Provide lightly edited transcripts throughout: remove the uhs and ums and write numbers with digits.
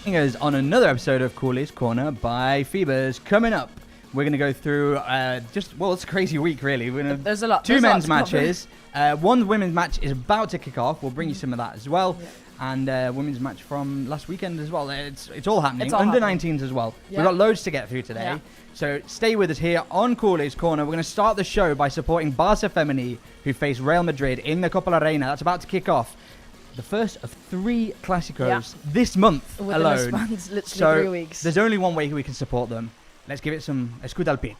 Us on another episode of Culers Corner by Feebas. Coming up, we're going to go through it's a crazy week really. There's a lot. Two men's matches. One women's match is about to kick off. We'll bring you some of that as well. Yeah. And women's match from last weekend as well. It's all happening. It's all Under happening. 19s as well. Yeah. We've got loads to get through today. Yeah. So stay with us here on Culers Corner. We're going to start the show by supporting Barça Femení, who face Real Madrid in the Copa Arena. That's about to kick off. The first of 3 Clásicos this month alone. Literally so 3 weeks. There's only one way we can support them. Let's give it some escudo al pit.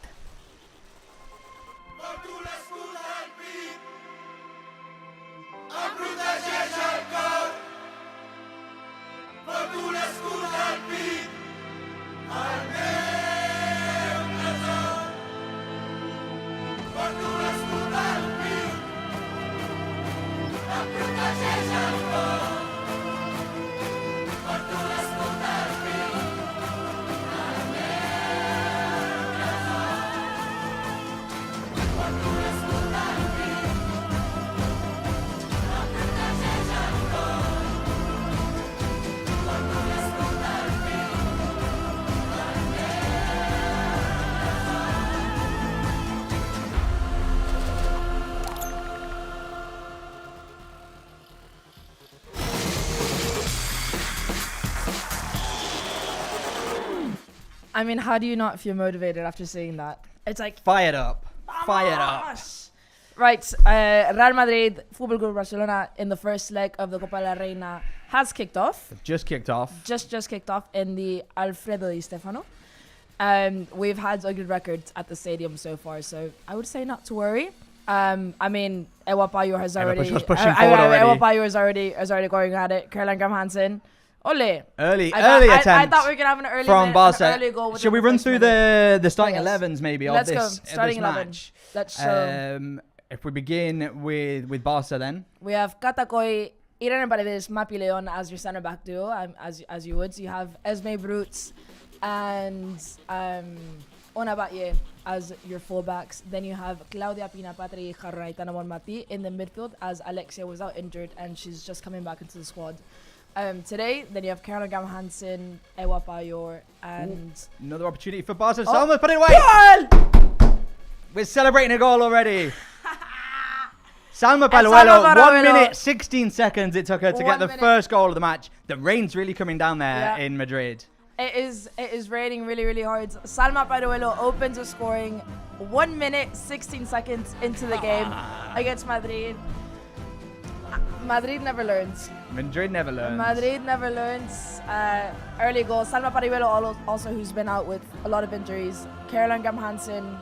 I mean, how do you not feel motivated after seeing that? It's like... Fired up. Fired up. Right, Real Madrid, Football Club Barcelona in the first leg of the Copa de la Reina has kicked off. Just kicked off. Just kicked off in the Alfredo Di Stefano. We've had a good record at the stadium so far, so I would say not to worry. I mean, Ewa Payo has already... Ewa Payo is already going at it. Caroline Graham-Hansen. Ole. Early attempt. I thought we were going to have an early from Barça. An early goal. Should we run through the starting 11s maybe Let's of go. this Starting 11. match? Let's if we begin with Barça then. We have Katakoi, Irene Paredes, Mapi Leon as your centre back duo, as you would. So you have Esme Brutes and Ona Batye as your fullbacks. Then you have Claudia Pina, Patri Jarra, y Tana Bonmati in the midfield as Alexia was out injured and she's just coming back into the squad. Today, then you have Caroline Graham-Hansen, Ewa Payor, and... Another opportunity for Barca. Salma, put it away! Goal! We're celebrating a goal already. Salma Paluelo, 1 minute, 16 seconds it took her to get the first goal of the match. The rain's really coming down there in Madrid. It is raining really, really hard. Salma Paluelo opens the scoring 1 minute, 16 seconds into the game against Madrid. Madrid never learns. Madrid never learns. Early goal. Salma Parihuelo also, who's been out with a lot of injuries. Caroline Graham-Hansen.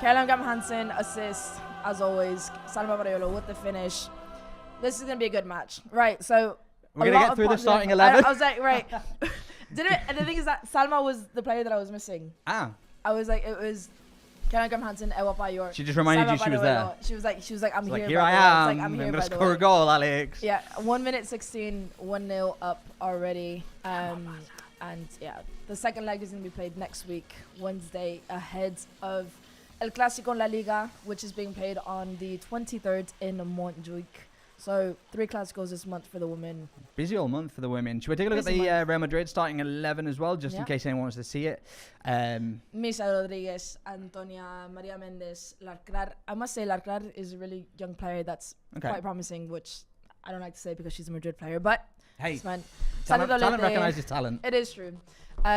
Caroline Graham-Hansen assist, as always. Salma Parihuelo with the finish. This is going to be a good match. Right, so... We're going to get through the starting 11? I was like, right. And the thing is that Salma was the player that I was missing. I was like, it was... Caroline Graham-Hansen, Ewa Payor. She just reminded you she was there. She was like, I'm here. Here I am. I'm going to score a goal, Alex. Yeah, 1 minute 16, 1-0 up already. And yeah, the second leg is going to be played next week, Wednesday, ahead of El Clasico en la Liga, which is being played on the 23rd in Montjuic. So 3 Clásicos this month for the women. Busy all month for the women. Should we take a look at the Real Madrid starting 11 as well, just in case anyone wants to see it? Misa Rodriguez, Antonia, Maria Mendes, Larclar. I must say Larclar is a really young player that's quite promising, which I don't like to say because she's a Madrid player, but hey, it's fine. Talent recognizes talent. It is true.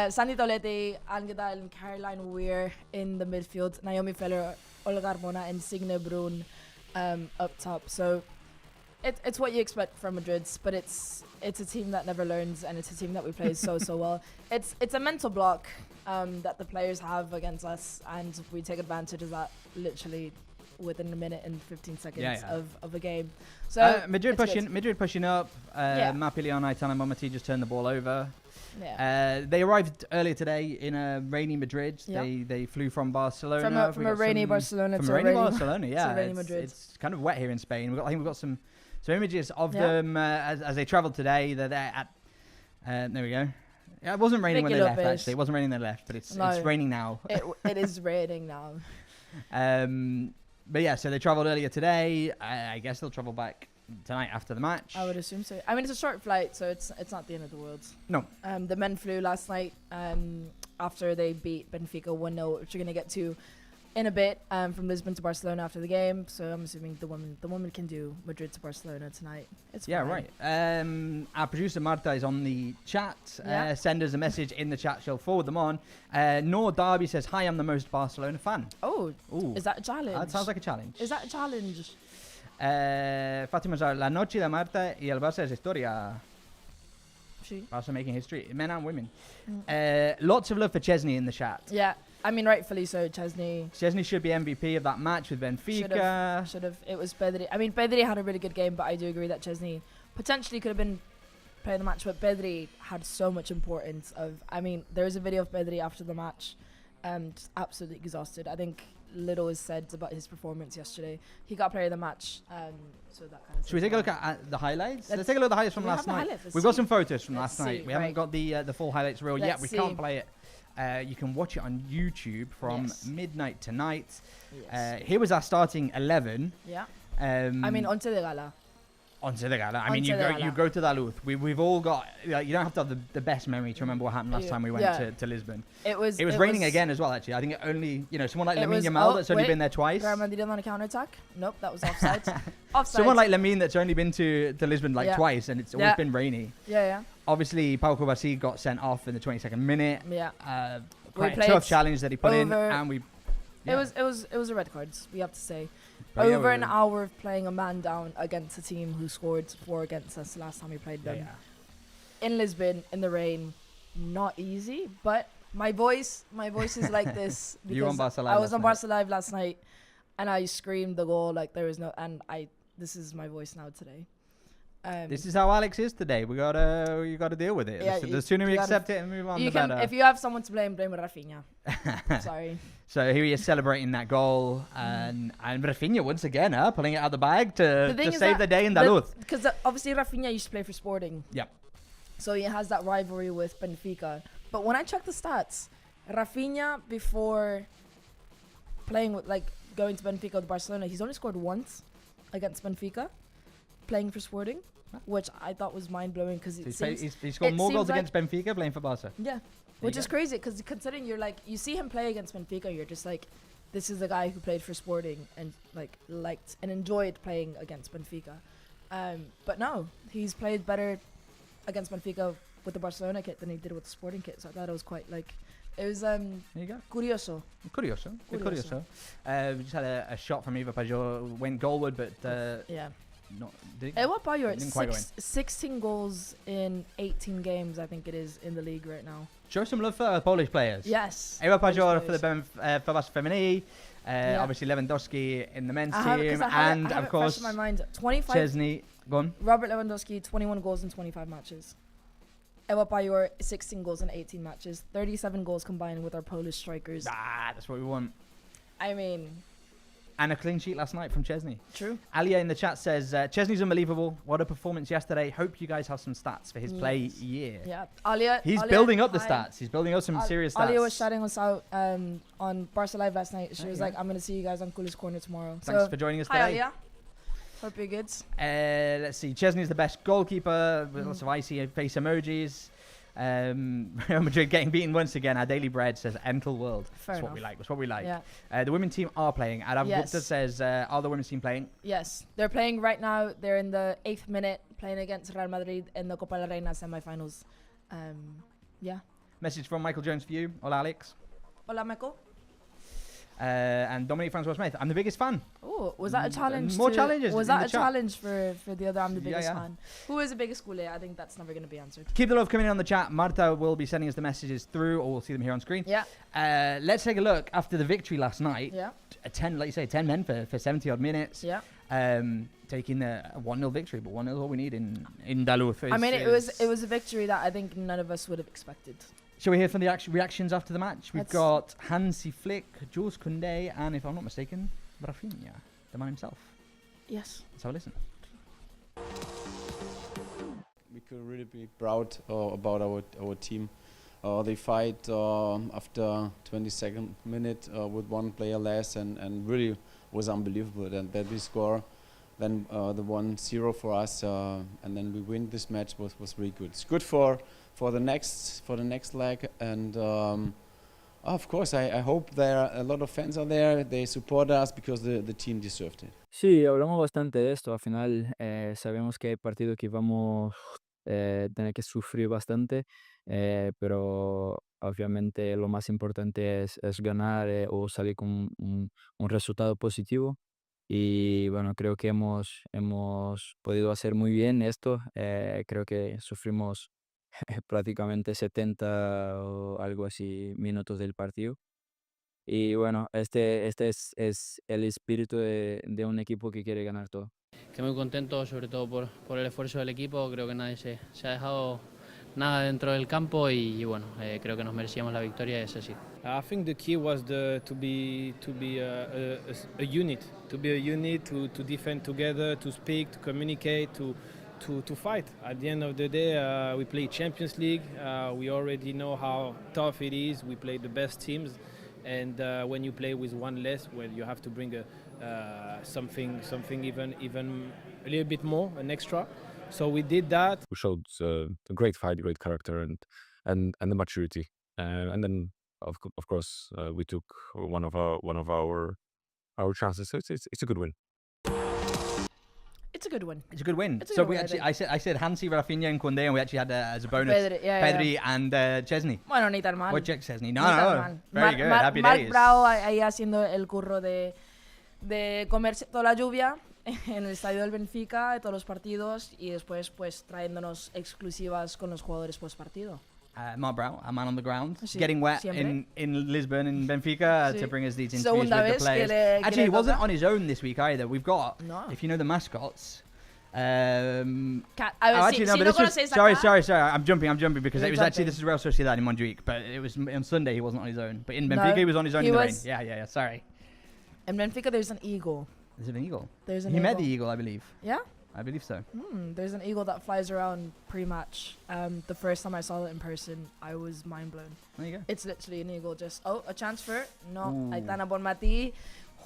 Sandy Tolete, Angedal, and Caroline Weir in the midfield. Naomi Feller, Olga Armona, and Signe Brun up top. So it's what you expect from Madrid, but it's a team that never learns, and it's a team that we play so well. It's a mental block that the players have against us, and we take advantage of that literally within a minute and 15 seconds of a game. So Madrid pushing up. Mapilion Aitana Momati just turned the ball over. They arrived earlier today in a rainy Madrid. They flew from Barcelona. From a rainy Barcelona to a rainy Barcelona. Yeah, rainy Madrid. It's kind of wet here in Spain. I think we've got some images of them as they travelled today. They're there at. There we go. Yeah, it wasn't raining when they left. Actually, it wasn't raining when they left, but it's raining now. It is raining now. But yeah, so they travelled earlier today. I guess they'll travel back tonight after the match. I would assume so. I mean, it's a short flight, so it's not the end of the world. No. The men flew last night after they beat Benfica 1-0, which we're going to get to in a bit, from Lisbon to Barcelona after the game. So I'm assuming the woman can do Madrid to Barcelona tonight. It's Yeah, fine. right. Our producer Marta is on the chat. Yeah. Send us a message in the chat. She'll forward them on. Nor Darby says, hi, I'm the most Barcelona fan. Oh, Ooh. is that a challenge? That sounds like a challenge. Is that a challenge? Fatima Zara, La noche de Marta y el Barça es historia. She. Barça making history, men and women. Mm. Lots of love for Chesney in the chat. Yeah, I mean, rightfully so. Chesney Chesney should be MVP of that match with Benfica. should have. It was Pedri. I mean, Pedri had a really good game, but I do agree that Chesney potentially could have been player of the match. But Pedri had so much importance. I mean, there is a video of Pedri after the match, just absolutely exhausted. I think little is said about his performance yesterday. He got player of the match. So that kind of. Should we take a look at the highlights? Let's take a look at the highlights from last night. We've got some photos from last night. We haven't got the full highlights reel yet. We can't play it. You can watch it on YouTube from midnight tonight. Yes. Here was our starting 11. Yeah. I mean, once de gala. Onto the gala. I mean, Once you de gala. go to the Luz. We've all got. You don't have to have the best memory to remember what happened last time we went to Lisbon. It was raining again as well. Actually, I think it only someone like It Lamine was- Yamal oh, that's only wait. been there twice. Real Madrid on a counter attack. Nope, that was offside. Offside. Someone like Lamine that's only been to Lisbon Yeah. twice, and it's always been rainy. Yeah. Obviously, Pau Kovacic got sent off in the 22nd minute. Yeah. Quite a played tough challenge that he put in, over- and we. It was a red card, we have to say. But yeah, Over we- an hour of playing a man down against a team who scored 4 against us the last time we played them. In Lisbon, in the rain, not easy, but my voice is like this. You were on because Barca Live I was last on night. Barca Live last night, and I screamed the goal like there was no, this is my voice now today. This is how Alex is today. You gotta deal with it. Yeah, the you sooner we gotta- accept it and move on, the You can, better. if you have someone to blame Rafinha. Sorry. So here he is celebrating that goal, and Rafinha once again, pulling it out of the bag to thing is save the that day in Daluz. Because obviously Rafinha used to play for Sporting. Yep. So he has that rivalry with Benfica. But when I check the stats, Rafinha before playing with going to Benfica with Barcelona, he's only scored once against Benfica, playing for Sporting, which I thought was mind blowing because He's scored it more seems goals like- against Benfica playing for Barca. yeah, which is crazy because considering you see him play against Benfica, you're just like, this is the guy who played for Sporting and liked and enjoyed playing against Benfica. But no, he's played better against Benfica with the Barcelona kit than he did with the Sporting kit. So I thought it was quite it was There you go. curioso. Curioso. We just had a shot from Eva Pajot, went goalward, but Yeah. not. Did Ewa Pajor, Didn't quite go in. 16 goals in 18 games, I think it is, in the league right now. Show some love for our Polish players. Yes. Ewa Pajor Polish for the Feebas Femini. Yeah. Obviously Lewandowski in the men's I have team, it and fresh of course in my mind. 25. Chesney. Go on. Robert Lewandowski, 21 goals in 25 matches. Ewa Pajor, 16 goals in 18 matches. 37 goals combined with our Polish strikers. That's what we want. I mean, And a clean sheet last night from Chesney. true. Alia in the chat says, Chesney's unbelievable. What a performance yesterday. Hope you guys have some stats for his play year. Yeah. Alia. He's Alia- building up the I- stats. He's building up some serious stats. Alia was shouting us out on Barca Live last night. She There was you like, go. I'm going to see you guys on Culers Corner tomorrow. Thanks so, for joining us hi, today. Alia. Hope you're good. Let's see. Chesney's the best goalkeeper with lots of icy face emojis. Real Madrid getting beaten once again. Our daily bread says Entel World. Fair That's what we enough. like. That's what we like. Yeah. The women's team are playing. Adav Yes. Gupta says, are the women's team playing? Yes. They're playing right now. They're in the 8th minute playing against Real Madrid in the Copa de la Reina semi-finals. Yeah. Message from Michael Jones for you. Hola, Alex. Hola, Michael. And Dominic Francois Smith. I'm the biggest fan. Oh, was that a challenge? More challenges Was in that the a chat. challenge for the other I'm the Yeah, biggest yeah. fan? Who is the biggest Goulet? I think that's never going to be answered. Keep the love coming in on the chat. Marta will be sending us the messages through, or we'll see them here on screen. Yeah. Let's take a look after the victory last night. Yeah. 10, like you say, 10 men for 70 odd minutes. Yeah. Taking a 1-0 victory, but 1-0 is all we need in Daluz. I mean, it was a victory that I think none of us would have expected. Shall we hear from the reactions after the match? We've Let's- got Hansi Flick, Jules Koundé, and if I'm not mistaken, Rafinha, the man himself. Yes. Let's have a listen. We could really be proud about our team. They fight after 22nd minute with one player less and really was unbelievable. And that we score then the 1-0 for us, and then we win this match was really good. It's good for the next leg, and of course I hope there are a lot of fans out there. They support us because the team deserved it. Sí, hablamos bastante de esto. Al final sabemos que hay partidos que vamos a tener que sufrir bastante, pero obviamente lo más importante es ganar o salir con un resultado positivo. Y bueno, creo que hemos podido hacer muy bien esto. Creo que sufrimos prácticamente 70 o algo así minutos del partido. Y bueno, este es el espíritu de un equipo que quiere ganar todo. Que muy contento, sobre todo por el esfuerzo del equipo. Creo que nadie se ha dejado nada dentro del campo y bueno, creo que nos merecíamos la victoria y es así. I think the key was to be a unit, to defend together, to speak, to communicate, to fight. At the end of the day, we play Champions League. We already know how tough it is. We play the best teams, and when you play with one less, well, you have to bring something even a little bit more, an extra. So we did that. We showed a great fight, great character, and the maturity. And then of course we took one of our chances. So it's a good win. It's a good win. It's a good win. It's a So good we win, actually, I I said Hansi, Rafinha, and Koundé, and we actually had as a bonus Pedri, and Chesney. Bueno, ni tan mal. Or Chesney. No, Ni tan no. mal. Very good. Happy Marc days. Bravo ahí haciendo el curro de comerse toda la lluvia en el estadio del Benfica, de todos los partidos, y después pues trayéndonos exclusivas con los jugadores post partido. Marc Brau, a man on the ground, Sí, getting wet siempre. in Lisbon and Benfica Sí. to bring us these interviews Segunda with the vez que players. le Actually, he wasn't toca. on his own this week either. We've got, No. if you know the Mascots. A ver, Actually, no, si but no this was, conocéis sorry. acá, I'm jumping because You're it was actually jumping. this is Real Sociedad in Montjuic, but it was on Sunday he wasn't on his own. But in No, Benfica he was on his own he in the rain. was- Yeah. Sorry. in Benfica there's an eagle. There's an eagle. There's an He eagle. met the eagle, I believe. Yeah? I believe so. There's an eagle that flies around pre-match. The first time I saw it in person, I was mind blown. There you go. It's literally an eagle. Just a transfer. No, Ooh. Aitana Bonmati.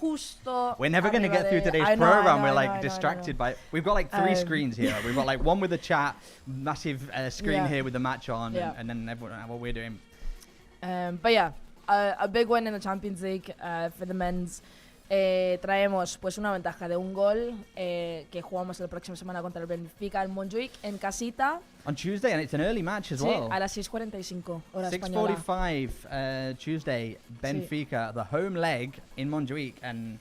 Justo. We're never going to arriba get through de- today's I know, program. I We're know, like I know, distracted by. We've got like three screens here. We've got like one with the chat, massive screen Yeah. here with the match on, Yeah. and then everyone what we're doing. But yeah, a big win in the Champions League for the men's. Traemos pues una ventaja de un gol que jugamos la próxima semana contra el Benfica en Montjuic en casita. On Tuesday, and it's an early match as Sí, well. a las 6:45 hora española. 6:45 Tuesday, Benfica, the home leg in Montjuic, and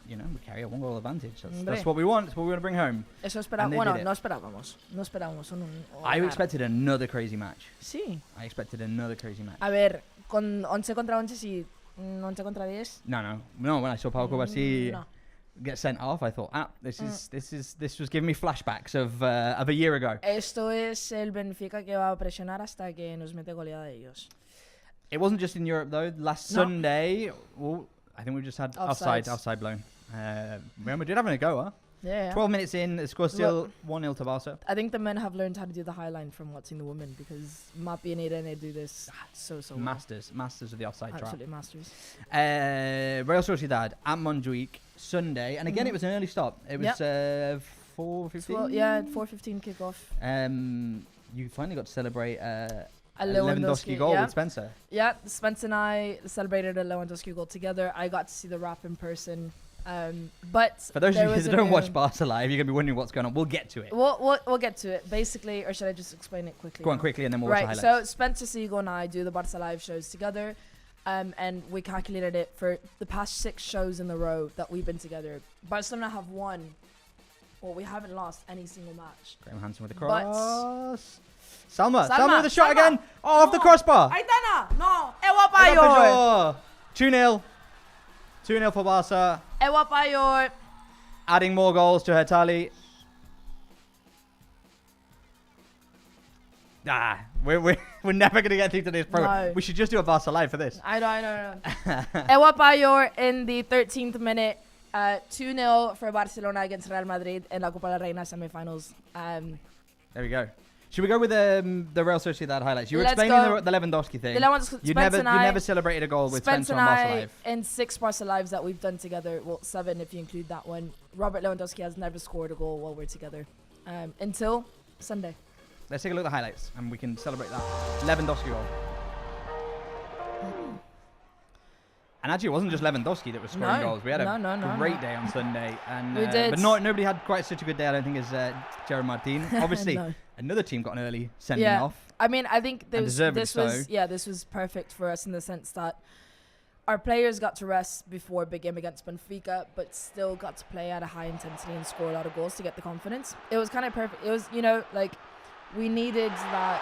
you know we carry a one goal advantage. That's Hombre. what we want. That's what we want to bring home. Eso And esperábamos. they Bueno, did it. no esperábamos. I expected another crazy match. Sí. I expected another crazy match. A ver, con 11 contra 11 sí. 11 contra 10. No. When I saw Pau Kovacic No. get sent off, I thought, this was giving me flashbacks of a year ago. Esto es el Benfica que va a presionar hasta que nos mete goleada de ellos. It wasn't just in Europe though. Last No. Sunday, well, I think we just had Offsides. offside blown. Real Madrid having a go, huh? Yeah. 12 minutes in, the score still 1-0 to Barça. I think the men have learned how to do the high line from watching the women because Mapi and Irene do this so well. Masters of the offside trap. Absolutely masters. Real Sociedad at Montjuic Sunday, and again it was an early stop. It was 4:15. Well, yeah, 4:15 kickoff. You finally got to celebrate a Lewandowski goal yeah. with Spencer. Yeah, Spence and I celebrated a Lewandowski goal together. I got to see the wrap in person. But For those there of you was that a don't watch new- Barca live, you're gonna be wondering what's going on. We'll get to it. We'll get to it. Basically, or should I just explain it quickly? Go on now? quickly, and then we'll watch the Right, highlights. so Spencer Siegel and I do the Barca Live shows together, and we calculated it for the past 6 shows in a row that we've been together. Barcelona have won, well, we haven't lost any single match. Graham Hansen with the But- cross. Salma Salma, with the shot Salma. again. Oh, off the No. crossbar. Aitana, no, Eva Payor, Pajor. 2-0. 2-0 for Barca. Ewa Payor. Adding more goals to her tally. We're never going to get through to this program. No. We should just do a Barca Live for this. I know. Ewa Payor in the 13th minute. 2-0 for Barcelona against Real Madrid in La Copa del Reina semi-finals. There we go. Should we go with the Real Sociedad highlights? You were Let's explaining go. the Lewandowski thing. You never celebrated a goal with Spencer on Barca Live. in 6 Barca Lives that we've done together, well, 7 if you include that one, Robert Lewandowski has never scored a goal while we're together. Until Sunday. Let's take a look at the highlights and we can celebrate that Lewandowski goal. And actually, it wasn't just Lewandowski that was scoring goals. We had a great day on Sunday, and we did. But nobody had quite such a good day, I don't think, as Gerard Martin. Obviously, another team got an early sending off. I mean, I think this so. this was perfect for us in the sense that our players got to rest before a big game against Benfica, but still got to play at a high intensity and score a lot of goals to get the confidence. It was kind of perfect. It was, like, we needed that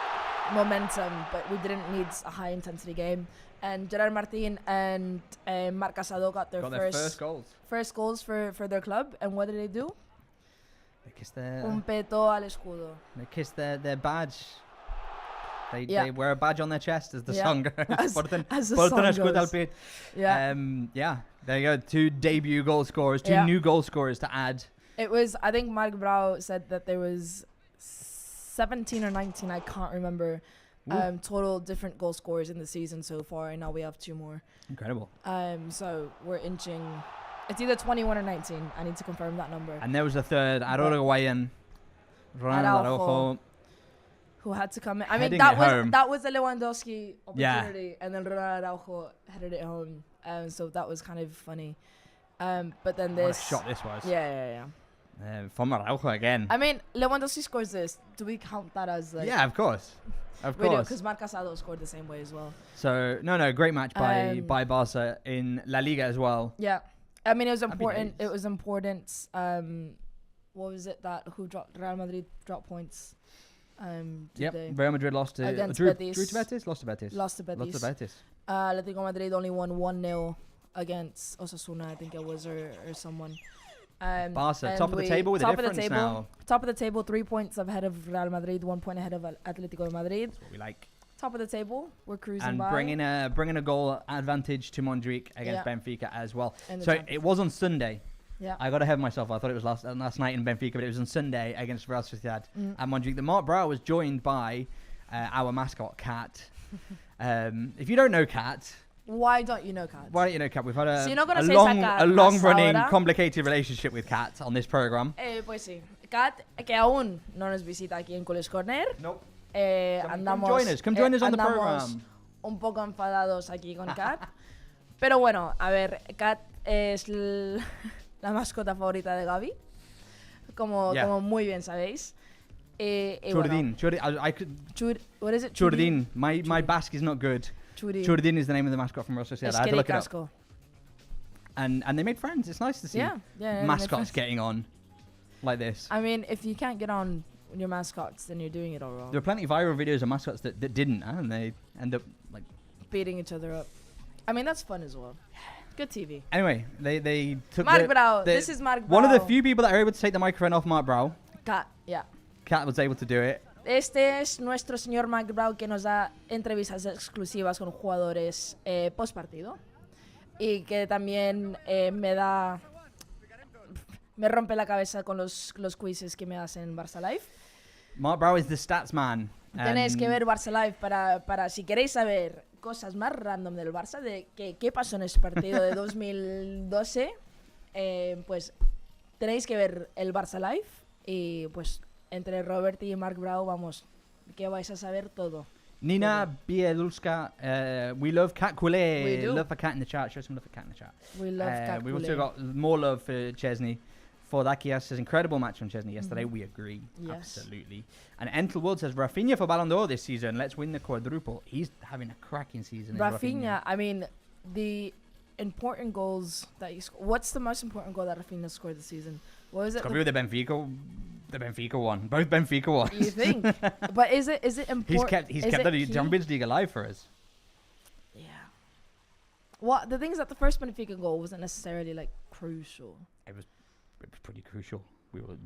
momentum, but we didn't need a high intensity game. And Gerard Martin and Marc Casado got their first goals. First goals for their club. And what did they do? They kissed their Un peto al escudo. They kissed their badge. They wear a badge on their chest as the song goes. As the song goes. Yeah. There you go. 2 debut goal scorers, 2 new goal scorers to add. It was, I think Marc Brau said that there was 17 or 19, I can't remember, total different goal scorers in the season so far, and now we have 2 more. Incredible. So we're inching. It's either 21 or 19. I need to confirm that number. And there was a third, Uruguayan, Araujo, who had to come in. I mean, heading that was the Lewandowski opportunity, and then Ronald Araujo headed it home. So that was kind of funny. But then this. What a shot this was. Yeah. From Araujo again. I mean, Lewandowski scores this. Do we count that as like? Yeah, of course. Of we do, course. because Marc Casado scored the same way as well. So, great match by Barca in La Liga as well. Yeah. I mean, it was important. It was important. What was it that Real Madrid dropped points? Real Madrid lost to Betis. Drew to Betis? Lost to Betis. Lost to Betis. Atletico Madrid only won 1-0 against Osasuna, I think it was, or someone. Barca, top of the table with a difference now. Top of the table, 3 points ahead of Real Madrid, 1 point ahead of Atletico de Madrid. That's what we like. Top of the table, we're cruising and by. bringing a goal advantage to Montjuic against Benfica as well. So it was on Sunday. Yeah. I got ahead of myself. I thought it was last night in Benfica, but it was on Sunday against Real Sociedad at Montjuic. The Marc Brau was joined by our mascot, Kat. If you don't know Kat... Why don't you know Kat? We've had a long-running, complicated relationship with Kat on this program. Pues sí. Kat, que aún no nos visita aquí en Culers Corner. Nope. Come join us on the program. Un poco enfadados aquí con Kat. Pero bueno, a ver, Kat es la mascota favorita de Gaby. Como muy bien sabéis. Churdin. What is it? Churdin. My Basque is not good. Churdin is the name of the mascot from Real Sociedad. I had to look it up. And they made friends. It's nice to see mascots getting on like this. I mean, if you can't get on your mascots, then you're doing it all wrong. There are plenty of viral videos of mascots that didn't, and they end up like beating each other up. I mean, that's fun as well. Good TV. Anyway, they took Marc Brau. This is Marc Brau. One of the few people that are able to take the microphone off Marc Brau. Kat was able to do it. Este es nuestro señor Marc Brau, que nos da entrevistas exclusivas con jugadores post partido y que también me rompe la cabeza con los quizzes que me hacen en Barça Live. Marc Brau is the stats man. Tenéis que ver Barça Live para si queréis saber cosas más random del Barça, de qué pasó en ese partido de 2012, pues tenéis que ver el Barça Live y pues entre Robert y Marc Brau, vamos, que vais a saber todo. Nina Bielulska, we love Kat Culé. We do. Love for Kat in the chat. Show some love for Kat in the chat. We love Kat We've Culé. also got more love for Chesney. For Dakias says incredible match from Chesney yesterday. We agree. Yes. Absolutely. And Entlewood says Rafinha for Ballon d'Or this season. Let's win the quadruple. He's having a cracking season. Rafinha, I mean, the important goals that you scored. What's the most important goal that Rafinha scored this season? What was it? It's got to be with the Benfica one. Both Benfica ones. You think? But is it important? He's kept the Champions League alive for us. Yeah. Well, the thing is that the first Benfica goal wasn't necessarily like crucial. It was pretty crucial. We were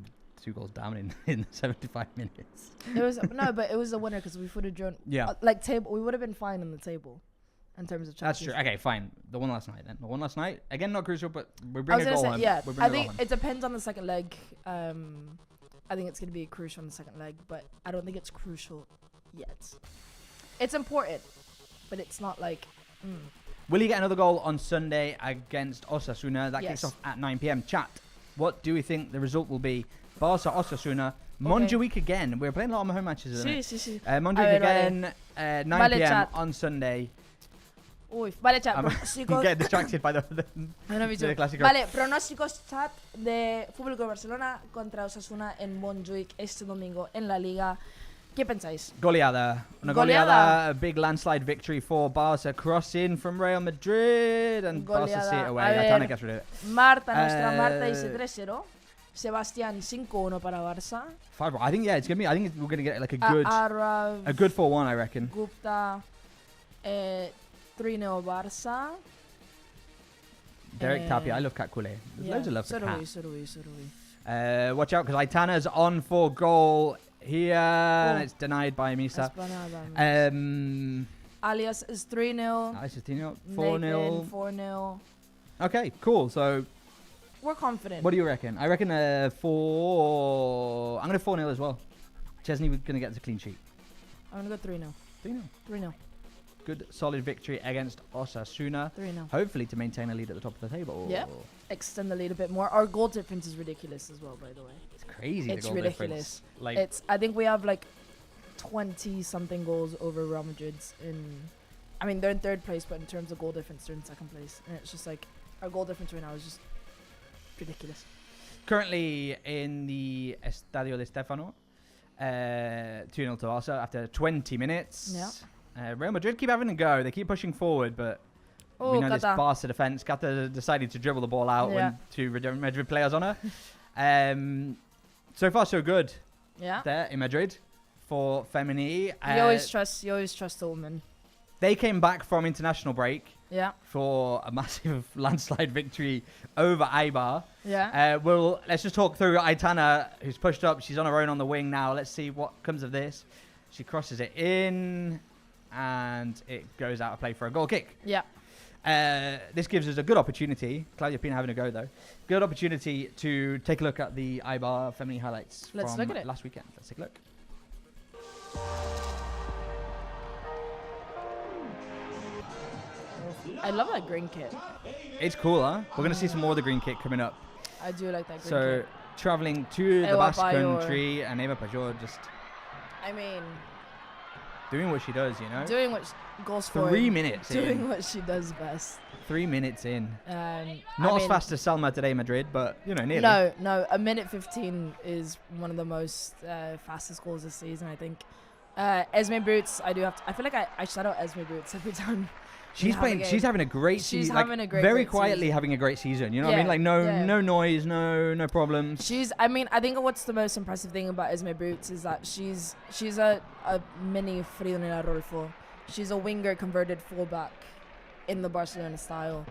2 goals down in 75 minutes. It was but it was a winner because we would have drawn. Yeah. We would have been fine on the table, in terms of. That's true. Okay, fine. The one last night then. The one last night again, not crucial, but we bring a goal home. I think it depends on the second leg. I think it's going to be crucial in the second leg, but I don't think it's crucial yet. It's important, but it's not like... Will you get another goal on Sunday against Osasuna? That kicks Yes. off at 9 p.m. Chat, what do we think the result will be? Barça, Osasuna, Montjuic again. We're playing a lot of home matches, isn't Sí, it? sí, sí. Montjuic A ver, again, 9 Vale, p.m. chat. on Sunday. Uy, vale, chat. I'm Pronósticos. getting distracted by the No, no, me too. the clasico. Vale, pronósticos chat de Fútbol Club Barcelona contra Osasuna en Montjuic este domingo en la Liga. ¿Qué pensáis? Goleada. Una goleada. A big landslide victory for Barça. Cross in from Real Madrid. And Barça see it Goleada. away. A ver. Aitana gets rid of it. Marta, nuestra Marta dice 3-0. Sebastián 5-1 para Barça. I think, yeah, it's going to be, I think we're going to get like a good, Arav, a good 4-1, I reckon. Gupta 3-0 Barça. Derek Tapia. I love Cat Coulé. There's loads of love for Cat. So do we. Watch out, because Aitana's on for goal here. And it's denied by Misa. Alias is 3-0. Alice Tino, Nathan 4-0. 4-0. Okay, cool. So, We're confident. what do you reckon? I reckon 4... I'm going to 4-0 as well. Chesney, we're going to get the clean sheet. I'm going to go 3-0. 3-0. 3-0. Good, solid victory against Osasuna. 3-0. Hopefully to maintain a lead at the top of the table. Yeah. Extend the lead a bit more. Our goal difference is ridiculous as well, by the way. It's crazy, It's the goal ridiculous. difference. Like, It's. I think we have like 20-something goals over Real Madrid's I mean, they're in third place, but in terms of goal difference, they're in second place. And it's just like, our goal difference right now is just ridiculous. currently in the Estadio de Stefano, 2-0 to Barca after 20 minutes. Yeah. Real Madrid keep having a go. They keep pushing forward, but we Oh, know this Kata. Barca defense. Kata decided to dribble the ball out Yeah. when two Madrid players on her. So far, so good Yeah. there in Madrid for Femini. You always trust the woman. They came back from international break Yeah. for a massive landslide victory over Eibar. Yeah. Let's just talk through Aitana, who's pushed up. She's on her own on the wing now. Let's see what comes of this. She crosses it in, and it goes out of play for a goal kick. Yeah. This gives us a good opportunity. Claudia Pina having a go, though. Good opportunity to take a look at the Eibar Femini highlights Let's from look at it. last weekend. Let's take a look. I love that green kit. It's cool, huh? We're going to see some more of the green kit coming up. I do like that green So, kit. traveling to the Ewa Basque Pajor. country, and Eva Pajor just I mean, doing what she does, you know? doing what goals for 3 minutes doing in. what she does best. 3 minutes in. I Not as mean, fast as Salma today, Madrid, but, you know, nearly. No, a minute 15 is one of the most fastest goals this season, I think. Esme Boots, I feel like I shout out Esme Boots every time. She's have a playing. game. She's having a great She's season. having a great very great quietly season. having a great season. You know what I mean? Yeah, Like yeah. no noise, no problems. I think what's the most impressive thing about Esme Boots is that she's a mini Fridolina Rolfo. She's a winger converted fullback in the Barcelona style.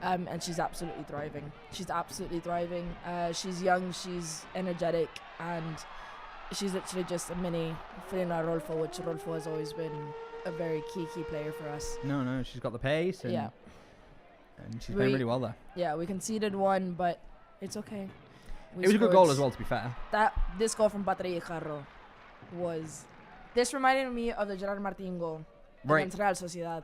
And she's absolutely thriving. She's young, she's energetic, and she's literally just a mini Fridolina Rolfo, which Rolfo has always been a very key player for us. No, she's got the pace. And, Yeah. And she's playing really well there. Yeah, we conceded one, but it's okay. It was a good goal as well, to be fair. This goal from Patria Jarro was... This reminded me of the Gerard Martin goal against Real Sociedad.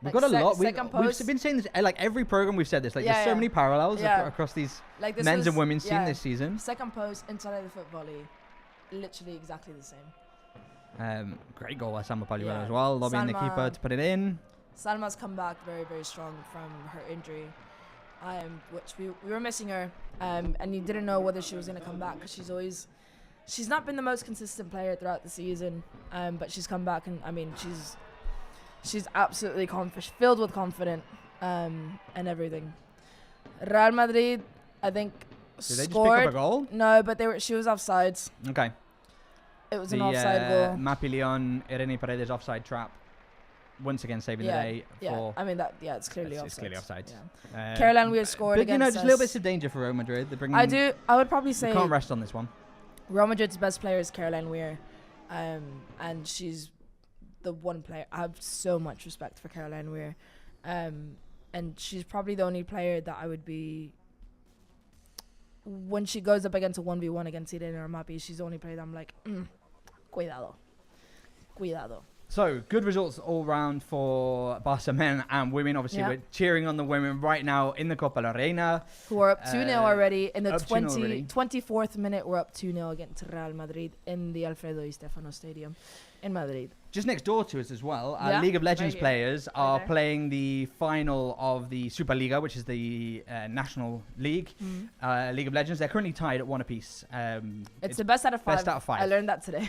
We've Like got a lot. second We've post. been saying this, like every program we've said this. Like Yeah, there's so yeah. many parallels Yeah. across these Like this men's was- and women's team yeah. this season. Second post, inside of the foot volley. Literally exactly the same. Great goal by Salma Paluelo Yeah. as well, lobbying the Salma- keeper to put it in. Salma's come back very, very strong from her injury, which we were missing her, and you didn't know whether she was going to come back because she's not been the most consistent player throughout the season, but she's come back, and I mean she's absolutely filled with confidence and everything. Real Madrid, I think, Did they just scored. pick up a goal? No, but she was offsides. Okay. It was an offside goal. Mapi Leon, Irene Paredes offside trap. Once again saving the day Yeah, for... I mean it's clearly offside. It's clearly offside. Yeah. Caroline Weir scored But, you know, against just little us. bits of danger for Real Madrid. They're bringing... I would probably We say can't rest on this one. Real Madrid's best player is Caroline Weir, and she's the one player. I have so much respect for Caroline Weir, and she's probably the only player that I would be when she goes up against a 1v1 against Irene or Mappy, she's only played. I'm like, cuidado. So, good results all round for Barca men and women. Obviously, we're cheering on the women right now in the Copa La Reina. Who are up 2-0 already. In the up 2-0 24th minute, we're up 2-0 against Real Madrid in the Alfredo Di Stefano Stadium in Madrid. Just next door to us as well, League of Legends players are playing the final of the Superliga, which is the national league. League of Legends, they're currently tied at 1 apiece. It's the best out of 5. Best out of 5. I learned that today.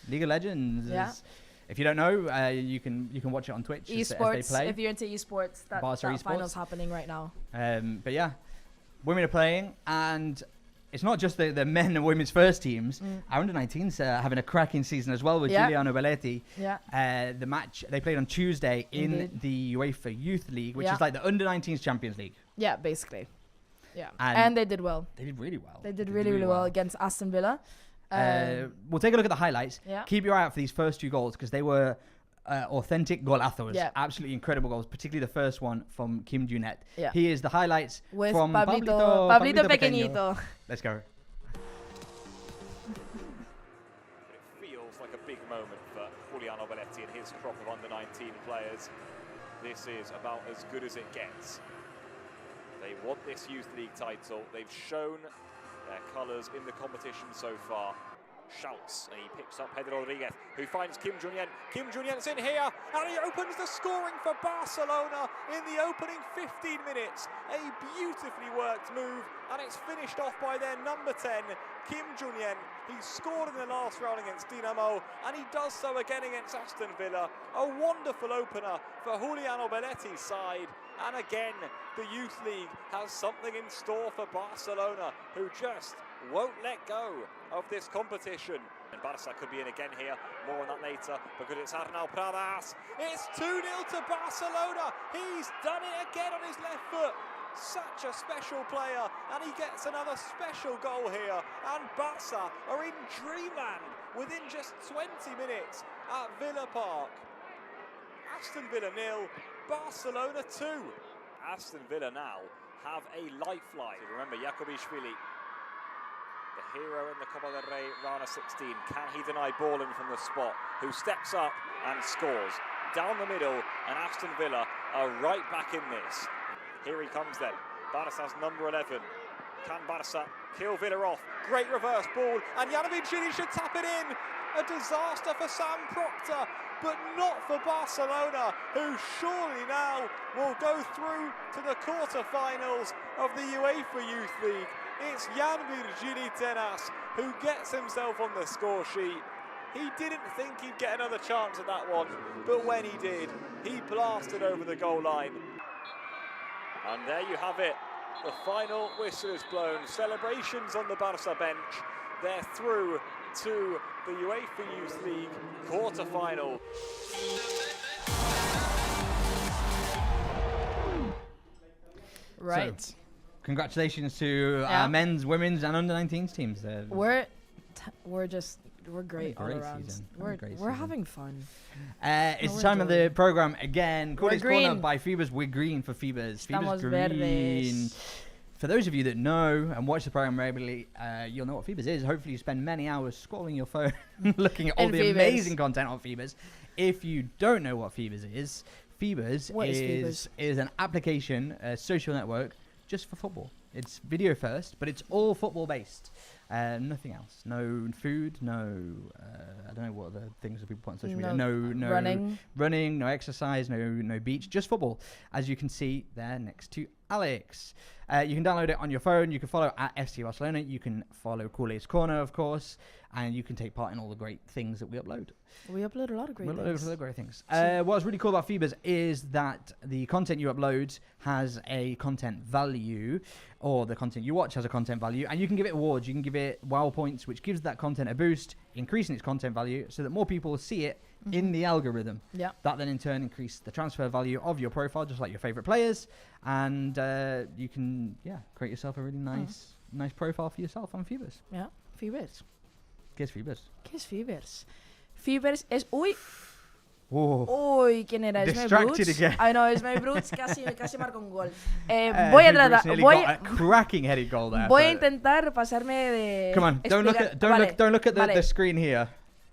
League of Legends is... If you don't know, you can watch it on Twitch as they play. If you're into esports, that final's happening right now. But yeah, women are playing, and it's not just the men and women's first teams. Our under-19s are having a cracking season as well with Giuliano Belletti. The match they played on Tuesday in the UEFA Youth League, which is like the under-19s Champions League. Yeah, basically. Yeah, and they did well. They did really well. They did really well against Aston Villa. We'll take a look at the highlights. Yeah. Keep your eye out for these first 2 goals because they were authentic golazos. Yeah. Absolutely incredible goals, particularly the first one from Kim Junet. Yeah. Here's the highlights with from Pablito Pequeñito. Let's go. It feels like a big moment for Giuliano Belletti and his crop of under-19 players. This is about as good as it gets. They want this Youth League title. They've shown their colours in the competition so far. Shouts, and he picks up Pedro Rodriguez, who finds Kim Junyen. Kim Junyen's in here, and he opens the scoring for Barcelona in the opening 15 minutes. A beautifully worked move, and it's finished off by their number 10, Kim Junyen. He scored in the last round against Dinamo, and he does so again against Aston Villa. A wonderful opener for Giuliano Belletti's side. And again, the Youth League has something in store for Barcelona, who just won't let go of this competition. And Barça could be in again here, more on that later, because it's Arnau Pradas. It's 2-0 to Barcelona. He's done it again on his left foot. Such a special player, and he gets another special goal here. And Barça are in dreamland within just 20 minutes at Villa Park. Aston Villa 0, Barcelona 2. Aston Villa now have a lifeline. Remember, Jakobishvili, the hero in the Copa del Rey round of 16. Can he deny balling from the spot? Who steps up and scores down the middle, and Aston Villa are right back in this. Here he comes then. Barça's number 11. Can Barça kill Villa off? Great reverse ball, and Janovic should tap it in. A disaster for Sam Proctor, but not for Barcelona, who surely now will go through to the quarter-finals of the UEFA Youth League. It's Jan Virgili Tenas who gets himself on the score sheet. He didn't think he'd get another chance at that one, but when he did, he blasted over the goal line. And there you have it. The final whistle is blown. Celebrations on the Barça bench. They're through to the UEFA Youth League quarter-final. Right. So, congratulations to our men's, women's, and under-19s teams. We're great all around. Season. We're having fun. It's time of the program again. We're green. Corner by Feebas. We're green for Feebas. Estamos Feebas green. verdes. For those of you that know and watch the program regularly, you'll know what Feebas is. Hopefully you spend many hours scrolling your phone looking at all the amazing content on Feebas. If you don't know what Feebas is Feebas is an application, a social network, just for football. It's video first, but it's all football based. Nothing else. No food, no, I don't know what other things that people put on social media. No running, no exercise, no beach, just football. As you can see there next to Alex. You can download it on your phone. You can follow at FC Barcelona. You can follow Culers Corner, of course, and you can take part in all the great things that we upload. We upload a lot of great things. We upload a lot of great things. What's really cool about Feebas is that the content you upload has a content value, or the content you watch has a content value, and you can give it awards. You can give it wow points, which gives that content a boost, increasing its content value so that more people see it in the algorithm. Yeah. That then in turn increase the transfer value of your profile, just like your favorite players, and you can create yourself a really nice profile for yourself on Feebas. Yeah, Feebas. ¿Qué es Feebas? ¿Qué es Feebas? Feebas es... Uy! Uy, ¿quién era? Distracted again. I know, Ismail Brooks casi marca un gol. Voy a cracking headed goal there. Voy a intentar pasarme de. Come on, don't look at the screen here.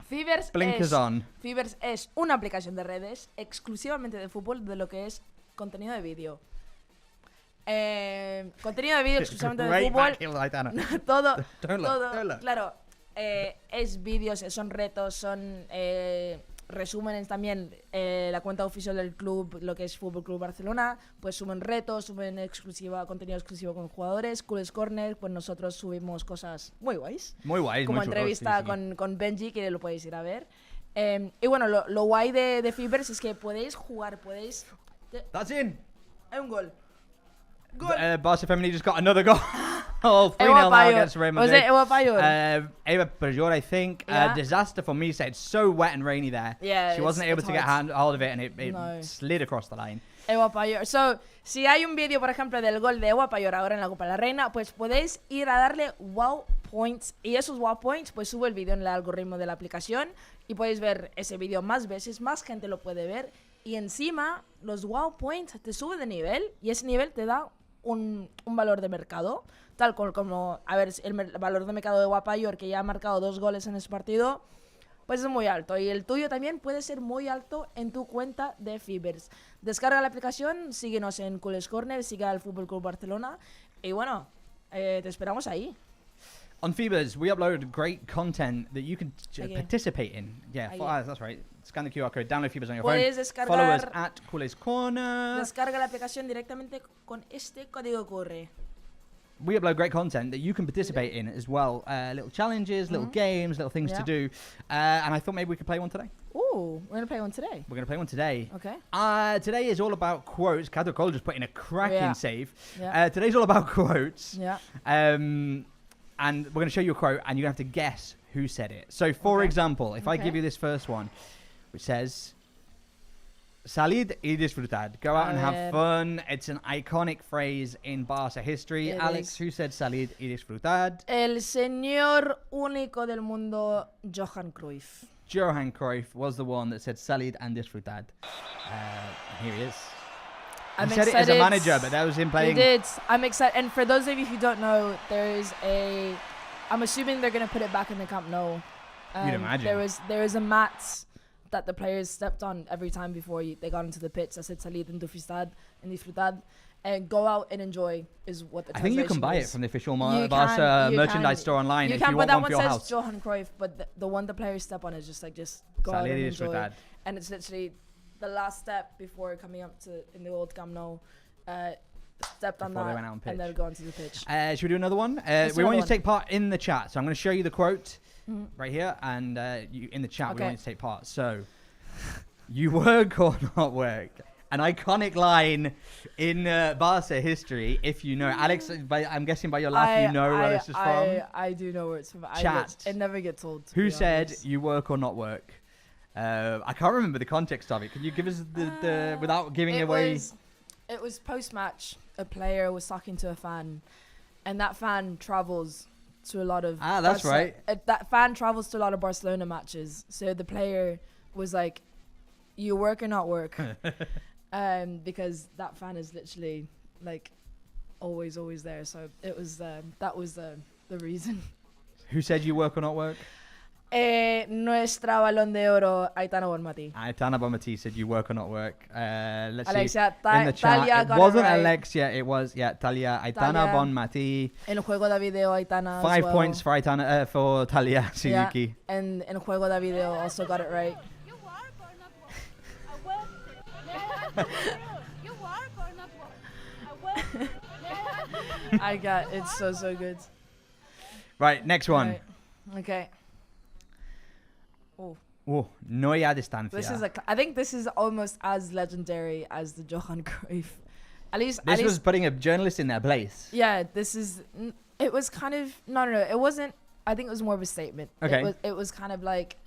Feebers Blinkers on. Feebers es una aplicación de redes exclusivamente de fútbol, de lo que es contenido de vídeo. Contenido de vídeo exclusivamente de fútbol. todo, claro. Es vídeos, son retos, son resúmenes también. La cuenta oficial del club, lo que es Fútbol Club Barcelona, pues suben retos, suben contenido exclusivo con jugadores. Culers Corner, pues nosotros subimos cosas muy guays. Muy guays. Como entrevista con Benji, que lo podéis ir a ver. Y bueno, lo guay de Feeberse es que podéis jugar, podéis... That's in. Hay un gol. Barça Femení just got another goal. 3-0 now against Real Madrid. Was it Ewa Payor? Eva Payor, I think. Yeah. Disaster for me. It's so wet and rainy there. Yeah, she wasn't able to get hold of it, and it No. slid across the line. Ewa Payor. So, si hay un vídeo, por ejemplo, del gol de Ewa Payor ahora en la Copa de la Reina, pues podéis ir a darle wow points. Y esos wow points, pues sube el vídeo en el algoritmo de la aplicación y podéis ver ese vídeo más veces, más gente lo puede ver. Y encima, los wow points te sube de nivel y ese nivel te da un valor de mercado, tal como, a ver, el valor de mercado de Payor, que ya ha marcado 2 goles en ese partido, pues es muy alto. Y el tuyo también puede ser muy alto en tu cuenta de Feebers. Descarga la aplicación, síguenos en Culers Corner, siga al Fútbol Club Barcelona y bueno, te esperamos ahí. On Feebas, we upload great content that you can participate in. Yeah, that's right. Scan the QR code, download Feebas on your phone. Follow us at Culers Corner. Descarga la aplicación directamente con este código QR. We upload great content that you can participate in as well. Little challenges, little games, little things to do. And I thought maybe we could play one today. Ooh, we're going to play one today. We're going to play one today. Okay. Today is all about quotes. Kato Cole just put in a cracking save. Yeah. Today's all about quotes. Yeah. And we're going to show you a quote, and you're going to have to guess who said it. So, for example, if I give you this first one, which says, Salid y disfrutad. Go out and have fun. It's an iconic phrase in Barça history. Alex, who said Salid y disfrutad? El señor único del mundo, Johan Cruyff. Johan Cruyff was the one that said Salid and disfrutad. Here he is. I'm he said it as a manager, but that was him playing. He did. I'm excited. And for those of you who don't know, I'm assuming they're going to put it back in the Camp Nou. You'd imagine. There is a mat that the players stepped on every time before they got into the pitch. That said Salid and disfrutad. And go out and enjoy is what the translation is. I think you can buy it from the official Barça merchandise store online if you want one for your house. That one says Johan Cruyff, but the one the players step on is just go out and enjoy. And it's literally the last step before coming up to in the old Camp Nou. Stepped on before that and then go onto the pitch. Should we do another one? We want you to take part in the chat. So I'm going to show you the quote right here, and you in the chat we want you to take part. So, you work or not work? An iconic line in Barça history, if you know. Alex, I'm guessing by your laugh you know where this is from. I do know where it's from. Chat. It never gets old. Who said you work or not work? I can't remember the context of it. Can you give us the without giving away? It was post-match. A player was talking to a fan, and that fan travels to a lot of. That's right. That fan travels to a lot of Barcelona matches. So the player was like, "You work or not work," because that fan is literally like always there. So it was that was the reason. Who said you work or not work? Nuestra Balón de Oro, Aitana Bonmatí. Aitana Bonmatí said you work or not work. Let's Alexia, see. In the chat, Talia it wasn't Alexia, it was, Talia. Aitana Bonmatí. En Juego de Video, Aitana 5 points for Aitana, for Talia Suzuki. Yeah. And in Juego de Video also got it right. You work or not work? You work or not work? I got it's so good. Right, next one. Right. Okay. Oh, no hay a distancia. This is I think this is almost as legendary as the Johan Cruyff. At least was putting a journalist in their place. Yeah, it was kind of no, it wasn't. I think it was more of a statement. Okay. It was kind of like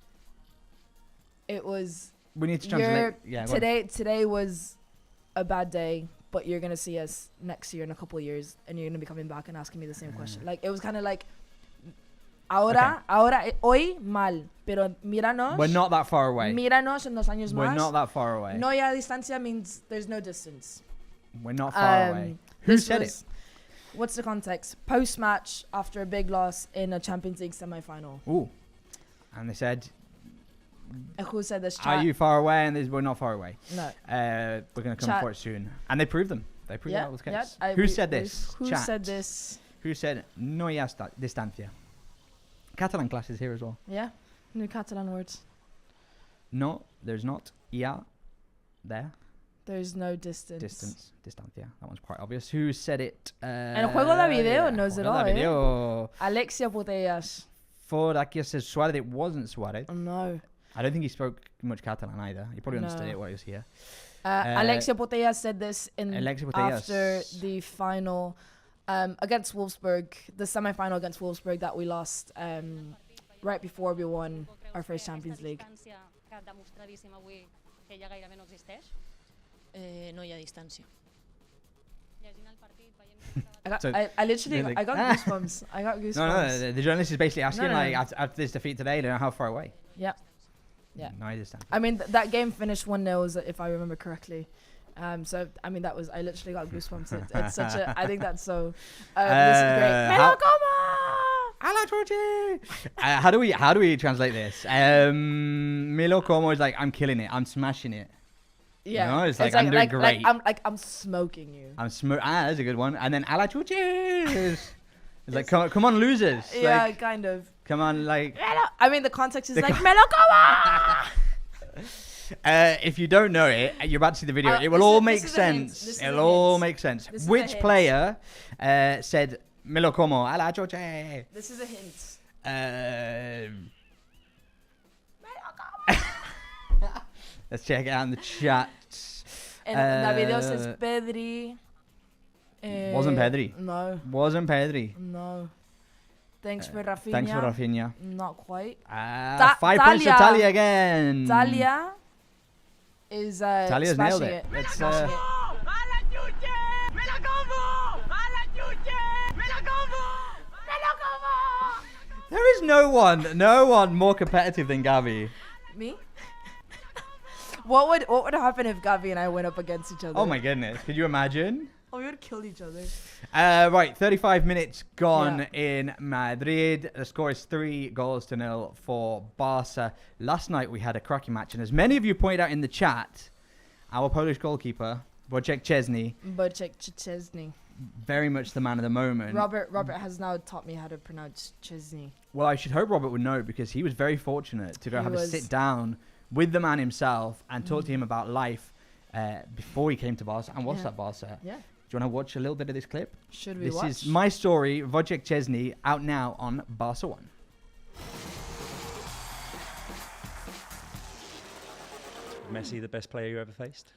it was. We need to translate. Yeah. Today was a bad day, but you're gonna see us next year in a couple of years, and you're gonna be coming back and asking me the same question. Like it was kind of like Ahora, hoy mal, pero míranos. We're not that far away. Míranos en 2 años We're más. not that far away. No ya distancia means there's no distance. We're not far away. Who This said was- What's the context? Post-match after a big loss in a Champions League semi-final. it? Ooh. And they said, Who said this? are Chat? you far away? And they said, we're not far away. No. We're going to come Chat. for it soon. And they proved them. They proved that was the case. Who said this? Who Chat. said this? Who said, no hay distancia? Catalan classes here as well. Yeah, new Catalan words. No, there's not. Ya, there. There's no distance. Distance, distancia. That one's quite obvious. Who said it? El juego de video knows it Juego all, de eh? video. Alexia Putellas. For aquí says Suarez. It wasn't Suarez. No. I don't think he spoke much Catalan either. He probably No. understood it while he was here. Alexia Putellas said this Alexia Putellas. after the final against Wolfsburg, the semi-final against Wolfsburg that we lost right before we won our first Champions League. No hi ha distància. I literally Really? I got goosebumps. I got goosebumps. No, the journalist is basically asking, No. like, after this defeat today, you know, how far away? Yeah. Yeah. No, I understand. I mean, that game finished 1-0, if I remember correctly. So, I mean, I literally got goosebumps. It's such a, I think that's so, this is great. Me lo como! Ala Georgie! How do we translate this? Me lo como is like, I'm killing it, I'm smashing it. Yeah. You know, it's like, I'm doing great. I'm smoking you. That's a good one. And then Ala Georgie is like, come on, losers. Yeah, Like, kind of. come on, like. I mean, the context is like, me lo como! If you don't know it, you're about to see the video. It will this all is- make this is a hint. sense. This is It'll a all hint. make sense. This is a Which hint. player said, me lo como, ala Georgie? This is a hint. Let's check it out in the chat. And the video says Pedri. Wasn't Pedri. No. Wasn't Pedri. No. Thanks for Rafinha. Thanks for Rafinha. Not quite. 5 points to Talia again. Talia is Talia's smashing nailed it. Let's, Smashing it. There is no one more competitive than Gavi. Me? What would happen if Gavi and I went up against each other? Oh my goodness, could you imagine? Oh, we would kill each other. Right, 35 minutes gone Yeah. in Madrid. The score is 3-0 for Barça. Last night we had a cracking match, and as many of you pointed out in the chat, our Polish goalkeeper, Wojciech Chesney, Wojciech Chesney. very much the man of the moment. Robert has now taught me how to pronounce Chesney. Well, I should hope Robert would know, because he was very fortunate to go He have a was. sit down with the man himself and talk to him about life before he came to Barça and was Yeah. at Barça. Yeah. Do you want to watch a little bit of this clip? Should we This watch? is my story, Wojciech Chesney, out now on Barca 1. Messi, the best player you ever faced?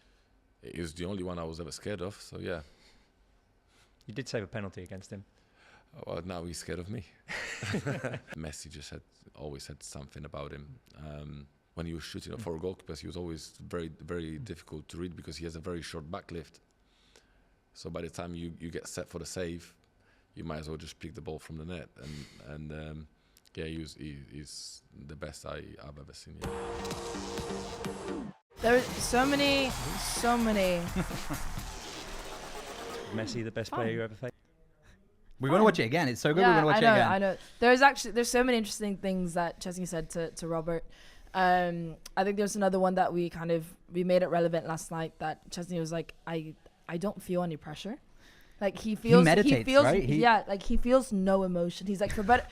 He was the only one I was ever scared of, so yeah. You did save a penalty against him. Well, now he's scared of me. Messi just always had something about him. When he was shooting for goalkeepers, he was always very, very difficult to read because he has a very short back lift. So by the time you get set for the save, you might as well just pick the ball from the net. And yeah, he's the best I've ever seen. Yeah. There's so many. Messi, the best player you ever faced? We're going to watch it again. It's so good. We're going to watch it again. I know. There's so many interesting things that Chesney said to Robert. I think there's another one that we made it relevant last night, that Chesney was like, I don't feel any pressure. Like he feels, meditates, feels, right? like he feels no emotion. He's like, for better